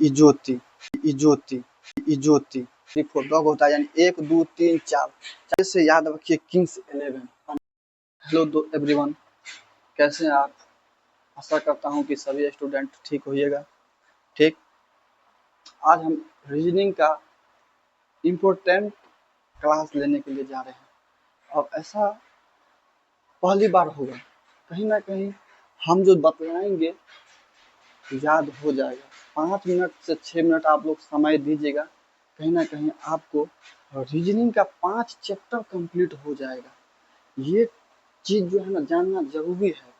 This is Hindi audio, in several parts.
इजोती इजोती इजोती। फोर डॉग होता है यानी 1 2 3 4 चार से याद रखिए किंग्स 11। हेलो एवरीवन, कैसे हैं आप? आशा करता हूं कि सभी स्टूडेंट ठीक होइएगा। ठीक, आज हम रीजनिंग का इम्पोर्टेंट क्लास लेने के लिए जा रहे हैं और ऐसा पहली बार होगा। कहीं ना कहीं हम जो बतलाएंगे याद हो जाएगा। 5 मिनट से 6 मिनट आप लोग समय दीजिएगा, कहीं ना कहीं आपको रीजनिंग का 5 चैप्टर कंप्लीट हो जाएगा। ये चीज़ जो है ना जानना जरूरी है।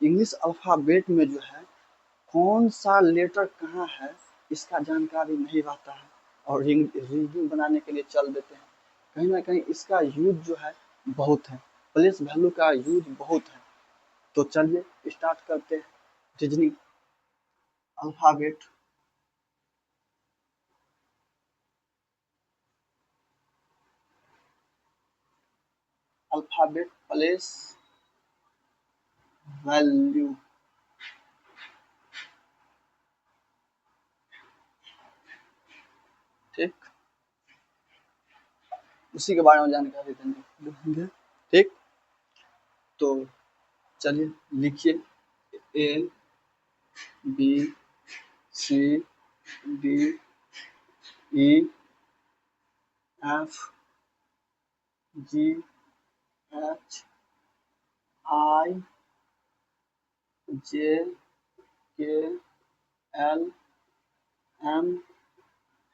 इंग्लिश अल्फ़ाबेट में जो है कौन सा लेटर कहाँ है इसका जानकारी नहीं रहता है और रीजनिंग बनाने के लिए चल देते हैं। कहीं ना कहीं इसका यूज जो है बहुत है, प्लेस वैल्यू का यूज बहुत है। तो चलिए स्टार्ट करते हैं reasoning alphabet. Alphabet place value. ठीक, उसी के बारे में जानकारी देंगे। ठीक, तो चलिए लिखिए A B C D E F G H I J K L M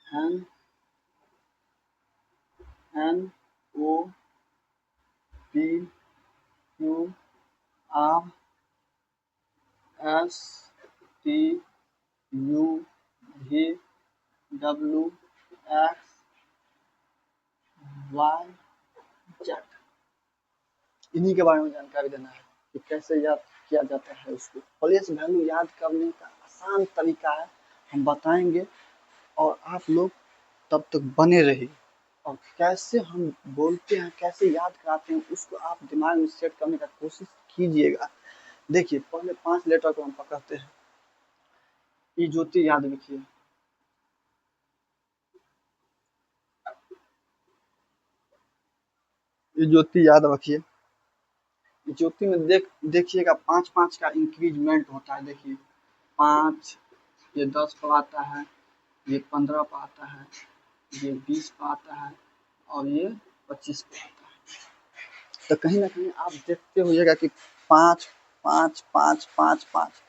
N N O P Q R S T U V W X Y Z। इन्हीं के बारे में जानकारी देना है कि कैसे याद किया जाता है उसको। प्लेस वैल्यू याद करने का आसान तरीका है, हम बताएंगे और आप लोग तब तक बने रहिए। और कैसे हम बोलते हैं, कैसे याद कराते हैं, उसको आप दिमाग में सेट करने का कोशिश कीजिएगा। देखिए पहले 5 लेटर को हम पकड़ते हैं। इजोती याद रखिए, इजोती याद रखिए। ज्योति में देखिएगा 5-5 का इंक्रीजमेंट होता है। देखिए 5, ये 10 पर आता है, ये 15 पर आता है, ये 20 पर आता है और ये 25 पर आता है। तो कहीं ना कहीं आप देखते होइएगा कि 5 5 5 5 5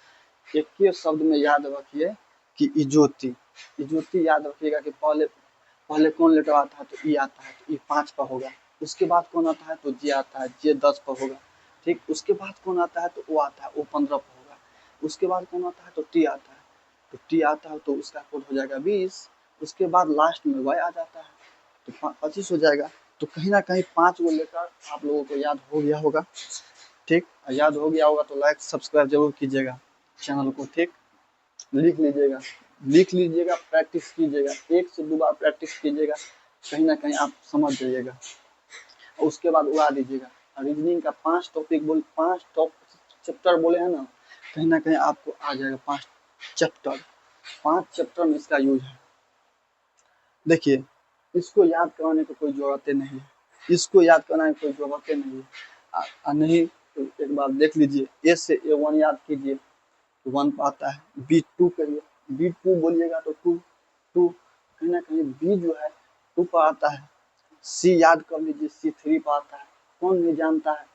एक ही शब्द में याद रखिए कि इजोती। इजोती याद रखिएगा कि पहले पहले कौन लेटर आता है तो ई आता है, तो ई 5 पर होगा। उसके बाद कौन आता है तो जे आता है, जे 10 पर होगा। ठीक, उसके बाद कौन आता है तो ओ आता है, ओ 15 पर होगा। उसके बाद कौन आता है तो टी आता है, तो टी आता है तो उसका कोड हो जाएगा 20। उसके बाद लास्ट में वाई आ जाता है तो 25 हो जाएगा। तो कहीं ना कहीं 5 को लेकर आप लोगों को याद हो गया होगा। ठीक, याद हो गया होगा तो लाइक सब्सक्राइब जरूर कीजिएगा चैनल को। ठीक, लिख लीजिएगा, लिख लीजिएगा, प्रैक्टिस कीजिएगा, 1 से 2 बार प्रैक्टिस कीजिएगा, कहीं ना कहीं आप समझ जाइएगा। उसके बाद उड़ा दीजिएगा। रीजनिंग का 5 टॉपिक 5 चैप्टर बोले हैं ना, कहीं ना कहीं आपको आ जाएगा 5 चैप्टर। 5 चैप्टर में इसका यूज है। देखिए इसको याद कराने की कोई ज़रूरत नहीं है, इसको याद कराने की कोई ज़रूरत नहीं है। नहीं तो एक बार देख लीजिए, ए से A1 याद कीजिए, 1 पर आता है। B2 करिए, B2 बोलिएगा तो 2 2, कहीं ना कहीं B जो है 2 पर आता है। C याद कर लीजिए, C3 पर आता है। कौन नहीं जानता है,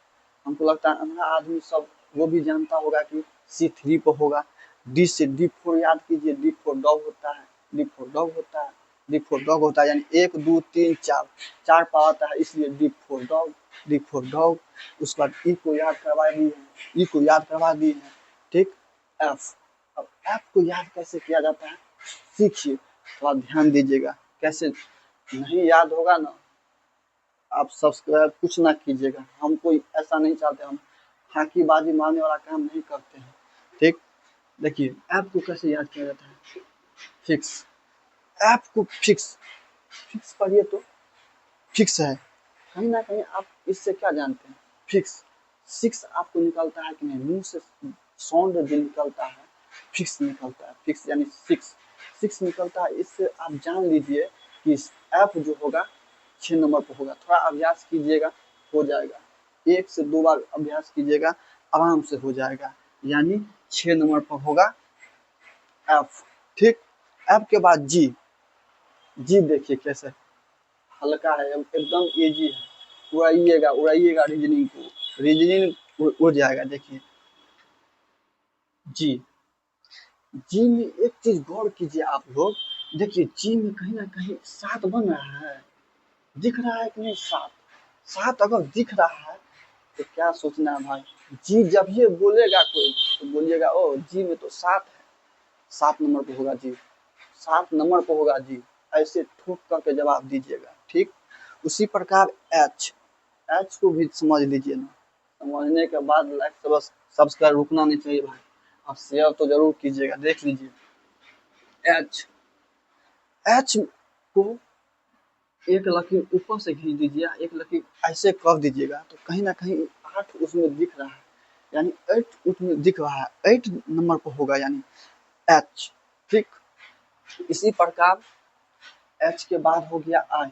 हमको लगता है अंधा आदमी सब वो भी जानता होगा कि C3 पर होगा। D से D4 याद कीजिए, D4 डॉग होता है, D4 डॉग होता है, D4 डॉग होता है यानी 1 2 3 4 4 पर आता है, इसलिए D4 डॉग, D4 डॉग। उसके बाद E को याद करवा दिए हैं, E को याद करवा दिए हैं। ठीक, F। अब F को याद कैसे किया जाता है सीखिए, थोड़ा ध्यान दीजिएगा। कैसे नहीं याद होगा ना, आप सब्सक्राइब कुछ ना कीजिएगा, हम कोई ऐसा नहीं चाहते, हम फाकीबाजी मारने वाला काम नहीं करते हैं। ठीक, देखिए ऐप को कैसे याद किया जाता है। फिक्स, ऐप को फिक्स फिक्स पढ़िए तो फिक्स है। कहीं ना कहीं आप इससे क्या जानते हैं, फिक्स 6 आपको निकलता है कि नहीं, मुंह से साउंड जो निकलता है फिक्स निकलता है। फिक्स यानी 6 6 निकलता है। इससे आप जान लीजिए कि F जो होगा 6 नंबर पर होगा। थोड़ा अभ्यास कीजिएगा, हो जाएगा। 1 से 2 बार अभ्यास कीजिएगा, आराम से हो जाएगा। यानी 6 नंबर पर होगा F। ठीक, F के बाद G। G देखिए कैसे हल्का है, एकदम इजी है। उड़ाइएगा उड़ाइएगा रीजनिंग को, रीजनिंग उड़ जाएगा। देखिए जी, जी में एक चीज गौर कीजिए आप लोग। देखिए जी में कहीं ना कहीं 7 बन रहा है, दिख रहा है कि नहीं? 7 7 अगर दिख रहा है तो क्या सोचना है भाई। जी जब ये बोलेगा कोई तो बोलिएगा ओ जी में तो 7 है, 7 नंबर पे होगा जी, 7 नंबर पे होगा जी। ऐसे ठोक करके जवाब दीजिएगा। ठीक, उसी प्रकार एच, एच को भी समझ लीजिए ना। समझने के बाद लाइक सब्सक्राइब रुकना नहीं चाहिए भाई, आप शेयर तो जरूर कीजिएगा। देख लीजिए एच, एच को एक लकीर ऊपर से खींच दीजिए, एक लकीर ऐसे कर दीजिएगा तो कहीं ना कहीं 8 उसमें दिख रहा है, यानी 8 उसमें दिख रहा है, 8 नंबर पर होगा यानी एच। ठीक, इसी प्रकार एच के बाद हो गया आई।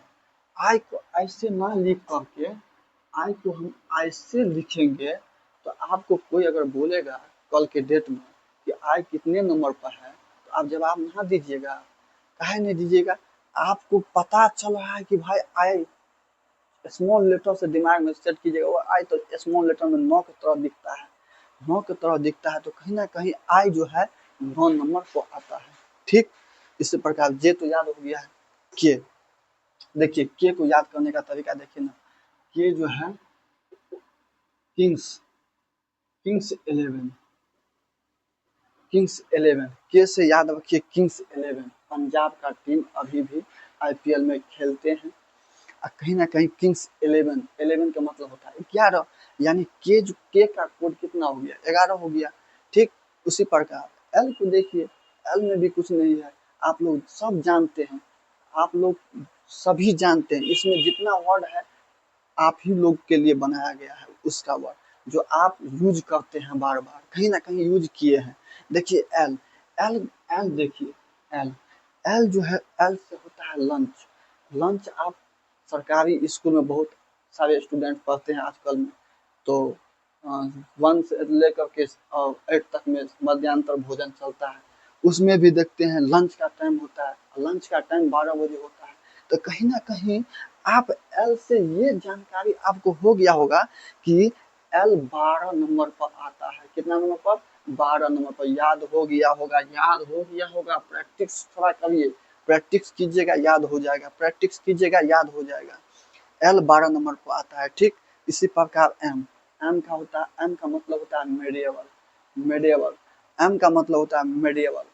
आई को ऐसे ना लिख करके, आई को हम ऐसे लिखेंगे तो आपको कोई अगर बोलेगा कल के डेट में कि आई कितने नंबर पर है तो आप जवाब ना दीजिएगा। काहे नहीं दीजिएगा? आपको पता चल रहा है कि भाई आई स्मॉल लेटर से दिमाग में सेट कीजिएगा, वो आई तो स्मॉल लेटर में 9 की तरह दिखता है, 9 की तरह दिखता है, तो कहीं ना कहीं आई जो है 9 नंबर पर आता है। ठीक, इसी प्रकार जे तो याद हो गया है। के, देखिए के को याद करने का तरीका देखिए ना। के जो है किंग्स, किंग्स 11, किंग्स 11, के से याद रखिए किंग्स 11। पंजाब का टीम अभी भी आईपीएल में खेलते हैं। कहीं ना कहीं किंग्स 11, 11 का मतलब होता है 11, यानी के जो के का कोड कितना हो गया? 11 हो गया। ठीक, उसी प्रकार एल को देखिए, एल में भी कुछ नहीं है, आप लोग सब जानते हैं, आप लोग सभी जानते हैं। इसमें जितना वर्ड है आप ही लोग के लिए बनाया गया है, उसका वर्ड जो आप यूज करते हैं बार बार, कहीं ना कहीं यूज किए हैं। देखिए एल, एल, एल देखिए एल, एल जो है एल से होता है लंच। लंच आप सरकारी स्कूल में बहुत सारे स्टूडेंट पढ़ते हैं आजकल में, तो 1 से लेकर के 8 तक में मध्यांतर भोजन चलता है, उसमें भी देखते हैं लंच का टाइम होता है, लंच का टाइम 12 बजे होता है। तो कहीं ना कहीं आप एल से ये जानकारी आपको हो गया होगा कि एल 12 नंबर पर आता है। कितना नंबर पर? 12 नंबर पर। याद हो गया होगा, याद हो गया होगा। प्रैक्टिस थोड़ा करिए, प्रैक्टिस कीजिएगा याद हो जाएगा, प्रैक्टिस कीजिएगा याद हो जाएगा। एल 12 नंबर पर आता है। ठीक, इसी प्रकार एम, एम का होता है, एम का मतलब होता है मेडिएवल, मेडिएवल, एम का मतलब होता है मेडिएवल।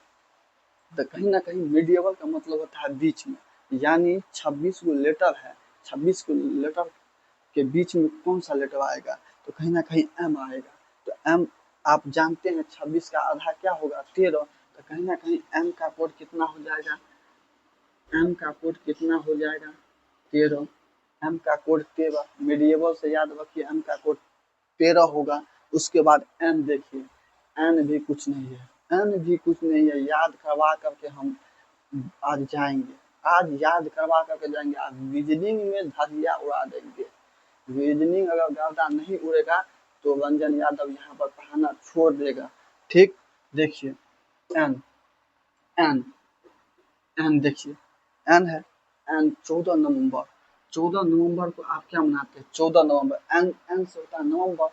तो कहीं ना कहीं मेडिएवल का मतलब होता है बीच में, यानी 26 गो लेटर है, 26 गो लेटर के बीच में कौन सा लेटर आएगा? तो कहीं ना कहीं एम आएगा। तो एम आप जानते हैं 26 का आधा क्या होगा? 13। तो कहीं ना कहीं एम का कोड कितना हो जाएगा? एम का कोड कितना हो जाएगा? 13। एम का कोड 13, मेडिएवल से याद रखिए एम का कोड 13 होगा। उसके बाद एन देखिए, एन भी कुछ नहीं है, एन भी कुछ नहीं है। याद करवा करके हम आज जाएंगे, आज याद करवा करके जाएंगे, आज रीजनिंग में धजिया उड़ा देंगे। रीजनिंग अगर गर्दा नहीं उड़ेगा तो रंजन यादव यहाँ पर पढ़ाना छोड़ देगा। ठीक, देखिए एन, एन, एन देखिए एन है, एन 14 नवंबर, 14 नवंबर को आप क्या मनाते हैं? 14 नवंबर, एन, एन से होता है नवंबर,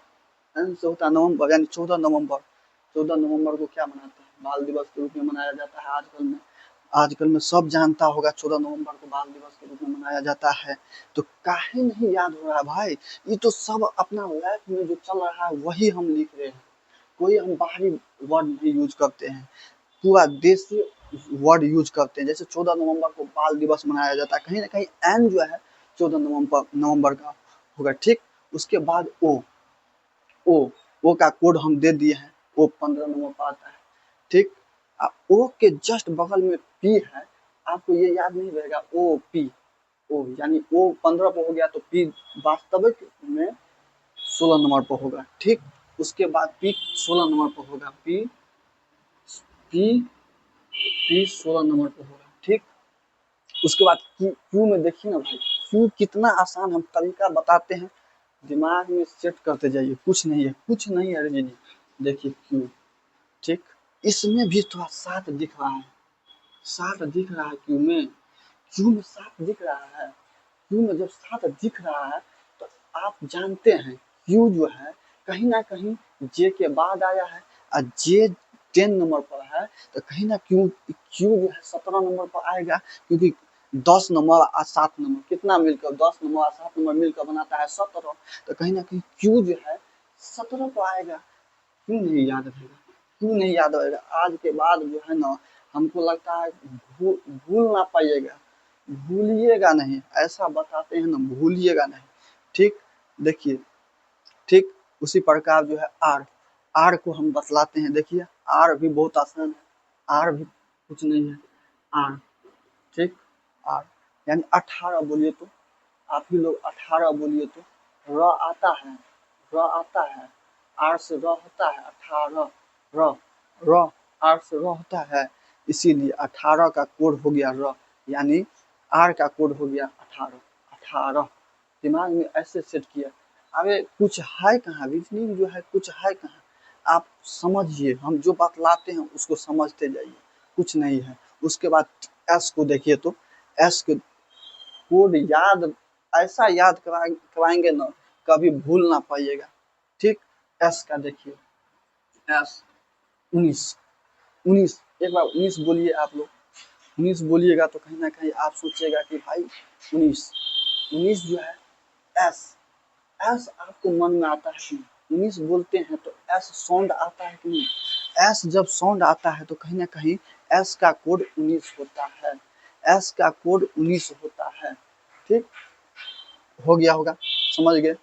एन से होता है नवंबर, यानी 14 नवंबर। 14 नवंबर को क्या मनाते हैं? बाल दिवस के रूप में मनाया जाता है। आजकल में, आजकल में सब जानता होगा 14 नवंबर को बाल दिवस के रूप में मनाया जाता है। तो काहे नहीं याद हो रहा है भाई? ये तो सब अपना लाइफ में जो चल रहा है वही हम लिख रहे हैं, कोई हम बाहरी वर्ड नहीं यूज करते हैं, पूरा देसी वर्ड यूज करते हैं। जैसे 14 नवंबर को बाल दिवस मनाया जाता है, कहीं ना कहीं एन जो है 14 नवंबर का होगा। ठीक, उसके बाद ओ, ओ, ओ का कोड हम दे दिए हैं, ओ 15 नंबर पर आता है। ठीक, ओ के जस्ट बगल में पी है, आपको ये याद नहीं रहेगा ओ पी, ओ यानी ओ 15 पर हो गया तो पी वास्तविक में 16 नंबर पर होगा। ठीक, उसके बाद पी 16 नंबर पर होगा, पी, पी टी 16 नंबर पर होगा। ठीक, उसके बाद क्यू में देखिए ना भाई, क्यू कितना आसान हम तरीका बताते हैं, दिमाग में सेट करते जाइए, कुछ नहीं है, कुछ नहीं है रजनी। देखिए क्यू, ठीक, इसमें भी थोड़ा 7 दिख रहा है, 7 दिख रहा है क्यू में 7 दिख रहा है। क्यू में जब 7 दिख रहा है तो आप जानते हैं क्यू जो है कहीं ना कहीं जे के बाद आया है, और जे 10 नंबर पर है, तो कहीं ना क्यू क्यू जो है 17 नंबर पर आएगा, क्योंकि 10 नंबर और 7 नंबर कितना मिलकर, 10 नंबर और 7 नंबर मिलकर बनाता है 17, तो कहीं ना कहीं क्यू जो है 17 पर आएगा। क्यों नहीं याद रहेगा, क्यों नहीं याद रहेगा? आज के बाद जो है ना, हमको लगता है भूल ना पाइएगा, भूलिएगा नहीं, ऐसा बताते हैं ना, भूलिएगा नहीं। ठीक, देखिए, ठीक, उसी प्रकार जो है आर, आर को हम बतलाते हैं। देखिए आर भी बहुत आसान है, आर भी कुछ नहीं है, आर, ठीक, आर यानी 18 बोलिए तो, आप ही लोग 18 बोलिए तो, र आता है, र आता है, आर से र होता है 18, र, र, आर से र होता है, इसीलिए 18 का कोड हो गया र, यानी आर का कोड हो गया 18, 18। दिमाग में ऐसे सेट किया। अबे कुछ है कहाँ, रीजनिंग जो है कुछ है कहाँ, आप समझिए, हम जो बतलाते हैं उसको समझते जाइए, कुछ नहीं है। उसके बाद एस को देखिए तो, एस के कोड याद, ऐसा याद कराएंगे ना, कभी भूल ना पाइएगा। ठीक, एस का देखिए, एस 19, 19, एक बार 19 बोलिए आप लोग, 19 बोलिएगा तो कहीं ना कहीं आप सोचिएगा कि भाई 19, 19 जो है एस, एस आपको मन में आता है कि 19 बोलते हैं तो एस साउंड आता है कि नहीं? एस जब साउंड आता है तो कहीं ना कहीं एस का कोड 19 होता है, एस का कोड 19 होता है। ठीक, हो गया होगा, समझ गए।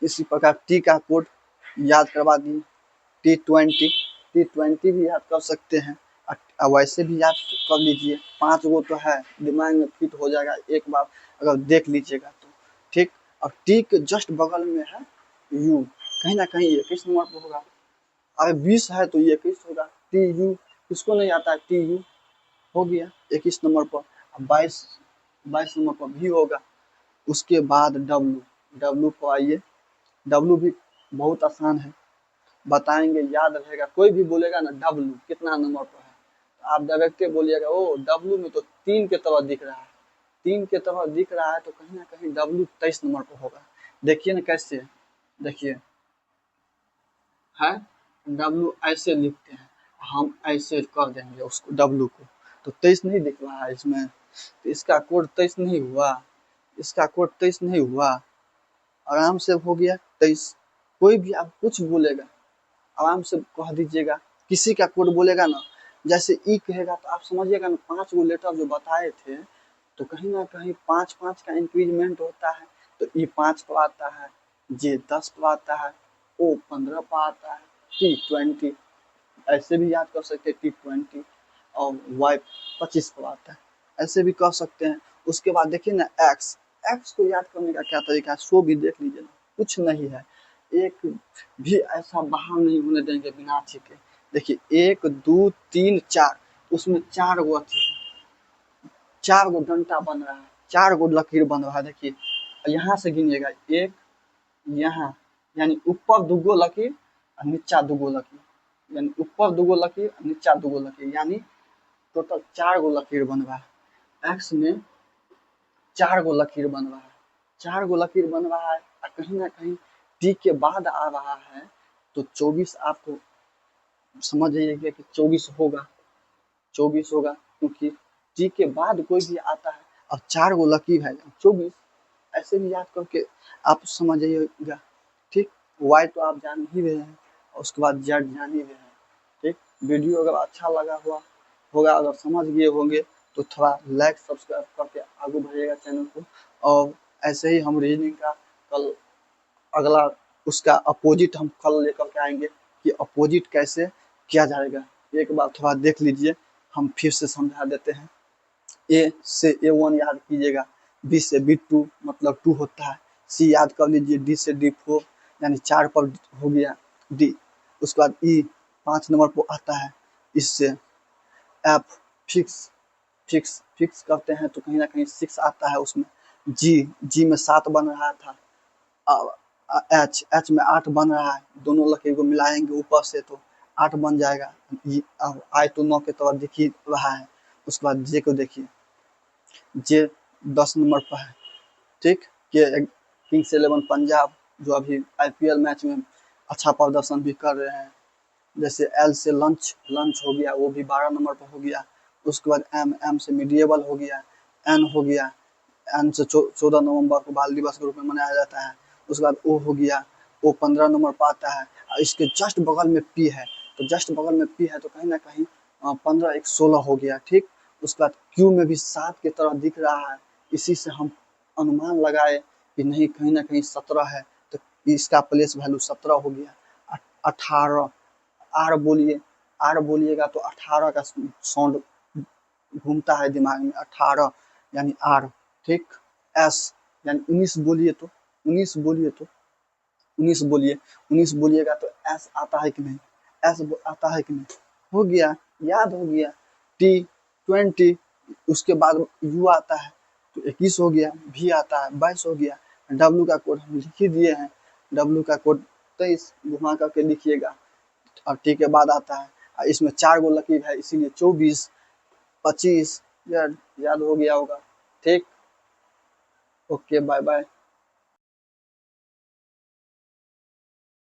इसी प्रकार टी का कोड याद करवा दिए, T20, T20 भी याद कर सकते हैं, वैसे भी याद कर लीजिए, 5 गो तो है, दिमाग में फिट हो जाएगा एक बार अगर देख लीजिएगा तो। ठीक, और टी के जस्ट बगल में है यू, कहीं ना कहीं 21 नंबर पर होगा, अगर 20 है तो 21 होगा, टी यू, किसको नहीं आता है टी यू, हो गया 21 नंबर पर। 22 नंबर पर भी होगा। उसके बाद डब्लू, डब्लू को आइए, डब्लू भी बहुत आसान है, बताएंगे याद रहेगा। कोई भी बोलेगा ना डब्लू कितना नंबर पर है, तो आप डायरेक्ट बोलिएगा ओ डब्लू में तो 3 के तरह दिख रहा है, 3 के तरह दिख रहा है, तो कहीं ना कहीं डब्लू 23 नंबर पर होगा। देखिए ना कैसे, देखिए है, डब्लू ऐसे लिखते हैं, हम ऐसे कर देंगे उसको डब्लू को, तो 23 नहीं दिख रहा है इसमें, तो इसका कोड 23 नहीं हुआ, इसका कोड 23 नहीं हुआ, आराम से हो गया 23। कोई भी आप कुछ बोलेगा आराम से कह दीजिएगा, किसी का कोड बोलेगा ना, जैसे ई कहेगा तो आप समझिएगा ना 5 गो लेटर जो बताए थे, तो कहीं ना कहीं 5-5 का इंक्रीजमेंट होता है, तो ई 5 पर आता है, जे 10 पर आता है, ओ 15 पर आता है, T20 ऐसे भी याद कर सकते हैं, T20, और वाई 25 पर आता है, ऐसे भी कह सकते हैं। उसके बाद देखिए ना एक्स, एक्स को याद करने का क्या तरीका है, सो भी देख लीजिए ना, कुछ नहीं है, एक भी ऐसा बाहर नहीं होने देंगे बिना अच्छे के। देखिए 1 2 3 4, उसमें 4 गो अच्छे, 4 गो डंटा बन रहा है, 4 गो लकीर बन रहा है। देखिए यहाँ से गिनिएगा, एक यहाँ, यानी ऊपर 2 गो लकीर और नीचा 2 गो लकीर, यानी ऊपर 2 गो लकीर और नीचा 2 गो लकीर, यानी टोटल 4 गो लकीर बन रहा है। एक्स में 4 गो लकीर बन रहा है, 4 गो लकीर बन रहा है, और कहीं ना कहीं टी के बाद आ रहा है, तो 24 आपको समझ जाइएगा कि 24 होगा, 24 होगा, क्योंकि टी के बाद कोई भी आता है, अब 4 गो लकीर है 24, ऐसे भी याद करके आप समझ जाइएगा। ठीक, वाई तो आप जान ही रहे हैं, और उसके बाद जेड जान ही रहे हैं। ठीक, वीडियो अगर अच्छा लगा हुआ होगा, अगर समझ गए होंगे, तो थोड़ा लाइक सब्सक्राइब करके आगे बढ़िएगा चैनल को। और ऐसे ही हम रीजनिंग का कल अगला उसका अपोजिट हम कल लेकर के आएंगे, कि अपोजिट कैसे किया जाएगा, एक बार थोड़ा देख लीजिए, हम फिर से समझा देते हैं। ए से A1 याद कीजिएगा, बी से B2 मतलब 2 होता है, सी याद कर लीजिए, डी से D4 यानी 4 पर हो गया डी। उसके बाद ई 5 नंबर पर आता है, इससे एफ फिक्स फिक्स फिक्स करते हैं तो कहीं ना कहीं 6 आता है उसमें। जी में 7 बन रहा था। एच में 8 बन रहा है, दोनों लकीर को मिलाएंगे ऊपर से तो 8 बन जाएगा। आई तो 9 के तरफ दिख ही रहा है। उसके बाद जे को देखिए, जे 10 नंबर पर है, ठीक। के किंग्स 11 पंजाब जो अभी IPL मैच में अच्छा प्रदर्शन भी कर रहे हैं। जैसे एल से लंच हो गया, वो भी 12 नंबर पर हो गया। उसके बाद एम से मिडिएबल हो गया, एन हो गया, एन से 14 नवंबर को बाल दिवस के रूप में मनाया जाता है। उसके बाद ओ हो गया, ओ 15 नंबर पर आता है। और इसके जस्ट बगल में पी है, तो जस्ट बगल में पी है तो कहीं ना कहीं 15 1 16 हो गया, ठीक। उसके बाद क्यू में भी 7 की तरह दिख रहा है, इसी से हम अनुमान लगाए कि नहीं कहीं ना कहीं 17 है, तो इसका प्लेस वैल्यू 17 हो गया। 18 आर बोलिए, आर बोलिएगा तो 18 का साउंड घूमता है दिमाग में, 18 यानी आर, ठीक। एस यानी 19 बोलिए तो 19 बोलिए तो 19 बोलिए, 19 बोलिएगा तो एस आता है कि नहीं, एस आता है कि नहीं, हो गया, याद हो गया। टी 20, उसके बाद यू आता है तो 21 हो गया, भी आता है 22 हो गया। डब्ल्यू का कोड हम लिख ही दिए हैं, डब्ल्यू का कोड 23 घुमा करके लिखिएगा। और टी के बाद आता है, इसमें 4 गो लकीर है इसीलिए 24 25 याद हो गया होगा, ठीक। Okay bye bye.